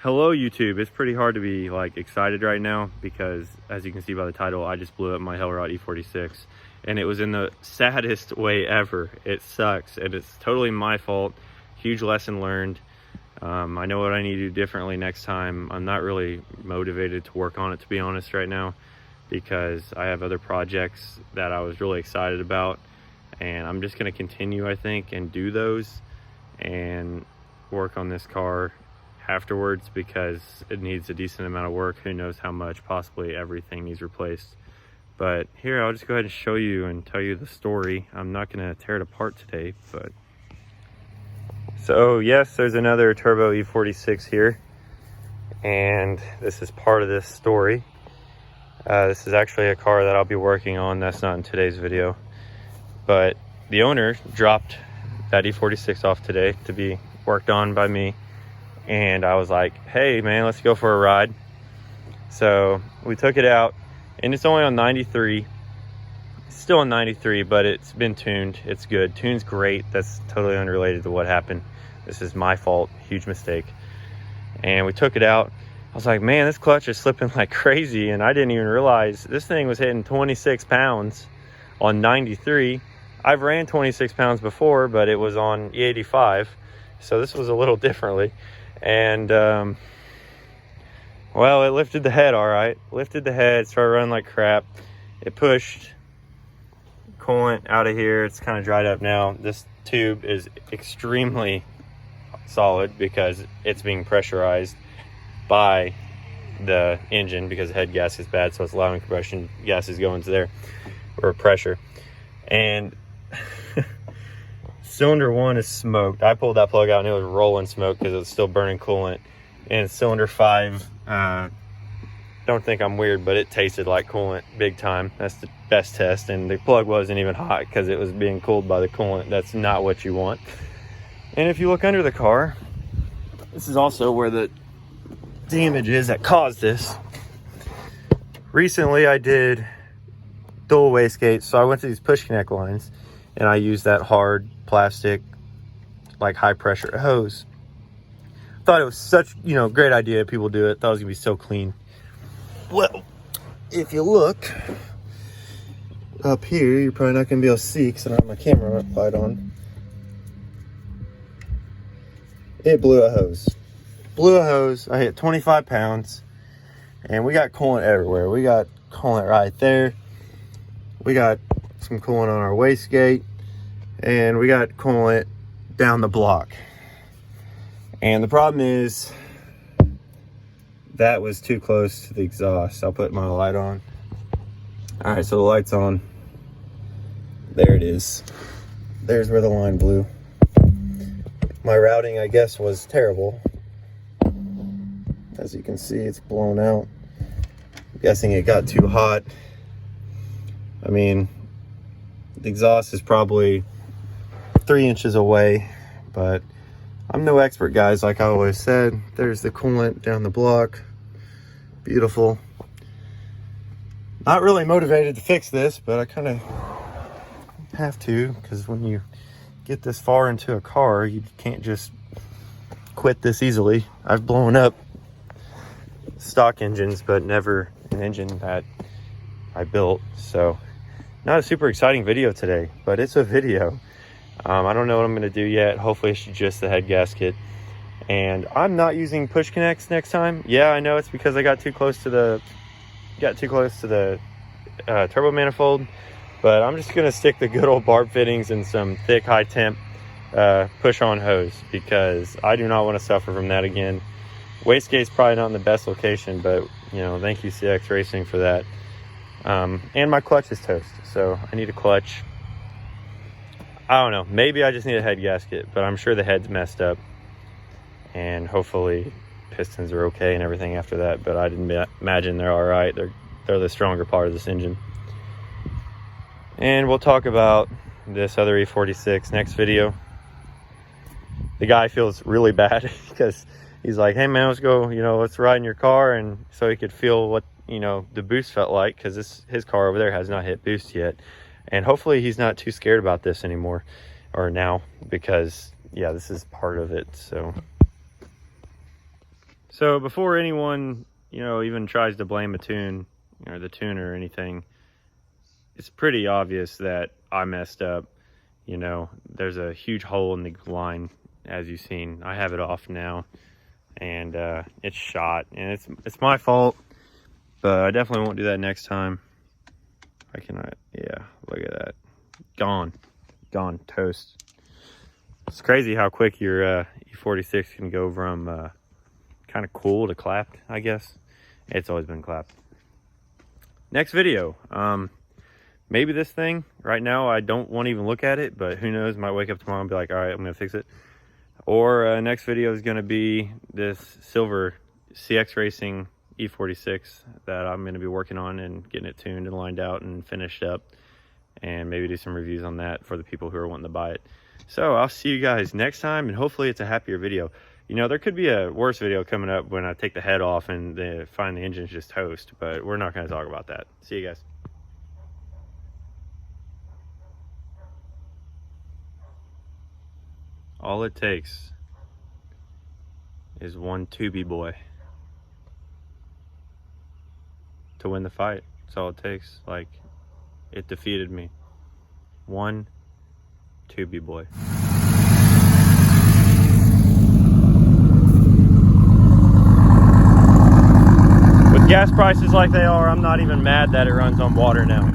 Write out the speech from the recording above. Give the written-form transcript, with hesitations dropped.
Hello YouTube. It's pretty hard to be like excited right now because, as you can see by the title, I just blew up my Hellrod E46 and it was in the saddest way ever. It sucks and it's totally my fault. Huge lesson learned. I know what I need to do differently next time. I'm not really motivated to work on it, to be honest, right now, because I have other projects that I was really excited about, and I'm just going to continue, I think, and do those and work on this car afterwards because it needs a decent amount of work. Who knows how much, possibly everything needs replaced. But here, I'll just go ahead and show you and tell you the story. I'm not going to tear it apart today, but so yes, there's another turbo E46 here, and this is part of this story. This is actually a car that I'll be working on. That's not in today's video, but the owner dropped that E46 off today to be worked on by me, and I was like, hey man, let's go for a ride. So we took it out, and it's only on 93. It's still on 93, but it's been tuned. It's good. Tune's great. That's totally unrelated to what happened. This is my fault. Huge mistake. And we took it out. I was like, man, this clutch is slipping like crazy, and I didn't even realize this thing was hitting 26 pounds on 93. I've ran 26 pounds before, but it was on E85, so this was a little differently. And well, it lifted the head all right. Lifted the head, started running like crap. It pushed coolant out of here. It's kind of dried up now. This tube is extremely solid because it's being pressurized by the engine because the head gas is bad, so it's allowing compression gases go into there, or pressure. And cylinder 1 is smoked. I pulled that plug out and it was rolling smoke because it was still burning coolant. And cylinder 5, don't think I'm weird, but it tasted like coolant big time. That's the best test. And the plug wasn't even hot because it was being cooled by the coolant. That's not what you want. And if you look under the car, this is also where the damage is that caused this. Recently I did dual wastegate, so I went to these push connect lines and I used that hard plastic, like high pressure hose. Thought it was such, great idea. People do it. Thought it was gonna be so clean. Well, if you look up here, you're probably not gonna be able to see because I don't have my camera light on. It blew a hose. Blew a hose. I hit 25 pounds, and we got coolant everywhere. We got coolant right there. We got some coolant on our wastegate, and we got coolant down the block. And the problem is that was too close to the exhaust. I'll put my light on. All right, so the light's on. There it is. There's where the line blew. My routing, I guess, was terrible. As you can see, it's blown out. I'm guessing it got too hot. I mean, the exhaust is probably 3 inches away, but I'm no expert, guys. Like I always said, there's the coolant down the block. Beautiful. Not really motivated to fix this, but I kind of have to, because when you get this far into a car, you can't just quit this easily. I've blown up stock engines, but never an engine that I built. So not a super exciting video today, but it's a video. I don't know what I'm going to do yet. Hopefully it's just the head gasket. And I'm not using push connects next time. Yeah, I know it's because I got too close to the turbo manifold, but I'm just going to stick the good old barb fittings and some thick high temp push on hose because I do not want to suffer from that again. Wastegate's probably not in the best location, but thank you CX Racing for that. And my clutch is toast, so I need a clutch. I don't know, maybe I just need a head gasket, but I'm sure the head's messed up, and hopefully pistons are okay and everything after that, but I didn't imagine they're all right. They're the stronger part of this engine. And we'll talk about this other E46 next video. The guy feels really bad because he's like, hey man, let's go, let's ride in your car, and so he could feel what the boost felt like, because his car over there has not hit boost yet. And hopefully he's not too scared about this anymore, or now, because yeah, this is part of it. So So before anyone, even tries to blame a tune or the tuner or anything, it's pretty obvious that I messed up. There's a huge hole in the line, as you've seen. I have it off now, and it's shot, and it's my fault, but I definitely won't do that next time. Yeah, look at that. Gone, toast. It's crazy how quick your E46 can go from kind of cool to clapped, I guess. It's always been clapped. Next video, maybe this thing. Right now I don't want to even look at it, but who knows, might wake up tomorrow and be like, all right, I'm gonna fix it. Or next video is gonna be this silver CX Racing E46 that I'm gonna be working on and getting it tuned and lined out and finished up, and maybe do some reviews on that for the people who are wanting to buy it. So I'll see you guys next time, and hopefully it's a happier video. There could be a worse video coming up when I take the head off and find the engine's just toast, but we're not going to talk about that. See you guys. All it takes is one Tubi boy to win the fight. That's all it takes. Like, it defeated me. One Tubi boy. With gas prices like they are, I'm not even mad that it runs on water now.